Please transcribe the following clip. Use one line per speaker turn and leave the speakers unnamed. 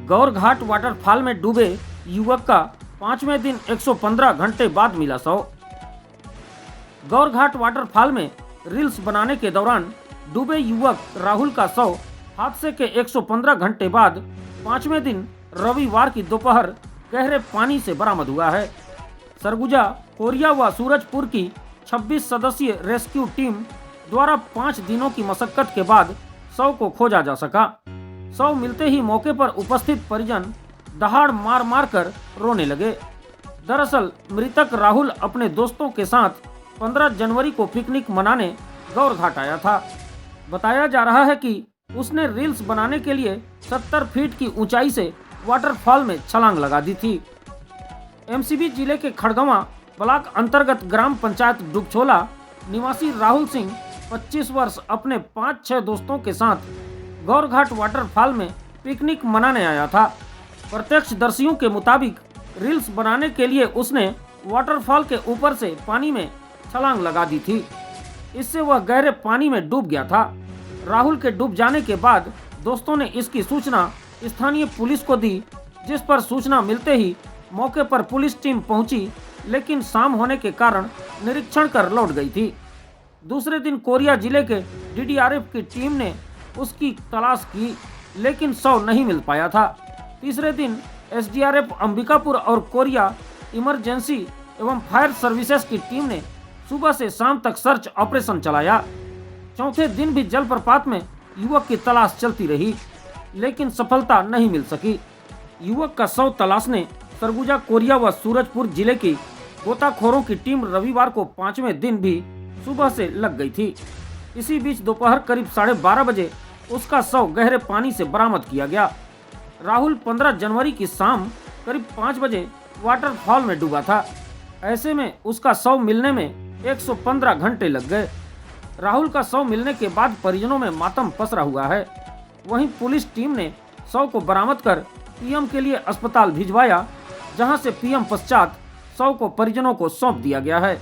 Gaurghat waterfall में डूबे युवक का 5वें दिन 115 घंटे बाद मिला शव। गौरघाट वाटरफॉल में रील्स बनाने के दौरान डूबे युवक राहुल का शव हादसे के 115 घंटे बाद 5वें दिन रविवार की दोपहर गहरे पानी से बरामद हुआ है। सरगुजा, कोरिया व सूरजपुर की 26 सदस्यीय रेस्क्यू टीम द्वारा 5 दिनों की मशक्कत के बाद शव को खोजा जा सका। शव मिलते ही मौके पर उपस्थित परिजन दहाड़ मार मार कर रोने लगे। दरअसल मृतक राहुल अपने दोस्तों के साथ 15 जनवरी को पिकनिक मनाने गौरघाट आया था। बताया जा रहा है कि उसने रील्स बनाने के लिए 70 फीट की ऊंचाई से वाटरफॉल में छलांग लगा दी थी। एमसीबी जिले के खड़गवां ब्लॉक अंतर्गत ग्राम पंचायत डुबछोला निवासी राहुल सिंह 25 वर्ष अपने 5-6 दोस्तों के साथ गौरघाट वाटरफॉल में पिकनिक मनाने आया था। प्रत्यक्षदर्शियों के मुताबिक रील्स बनाने के लिए उसने वाटरफॉल के ऊपर से पानी में छलांग लगा दी थी। इससे वह गहरे पानी में डूब गया था। राहुल के डूब जाने के बाद दोस्तों ने इसकी सूचना स्थानीय पुलिस को दी, जिस पर सूचना मिलते ही मौके पर पुलिस टीम पहुंची, लेकिन शाम होने के कारण निरीक्षण कर लौट गई थी। दूसरे दिन कोरिया जिले के डीडीआरएफ की टीम ने उसकी तलाश की, लेकिन शव नहीं मिल पाया था। तीसरे दिन एसडीआरएफ अंबिकापुर और कोरिया इमरजेंसी एवं फायर सर्विसेज की टीम ने सुबह से शाम तक सर्च ऑपरेशन चलाया। चौथे दिन भी जलप्रपात में युवक की तलाश चलती रही, लेकिन सफलता नहीं मिल सकी। युवक का शव तलाशने सरगुजा, कोरिया व सूरजपुर जिले की गोताखोरों की टीम रविवार को 5वें दिन भी सुबह से लग गई थी। इसी बीच दोपहर करीब 12:30 बजे उसका शव गहरे पानी से बरामद किया गया। राहुल 15 जनवरी की शाम करीब 5 बजे वाटरफॉल में डूबा था। ऐसे में उसका शव मिलने में 115 घंटे लग गए। राहुल का शव मिलने के बाद परिजनों में मातम पसरा हुआ है। वहीं पुलिस टीम ने शव को बरामद कर पीएम के लिए अस्पताल भिजवाया, जहां से पीएम पश्चात शव को परिजनों को सौंप दिया गया है।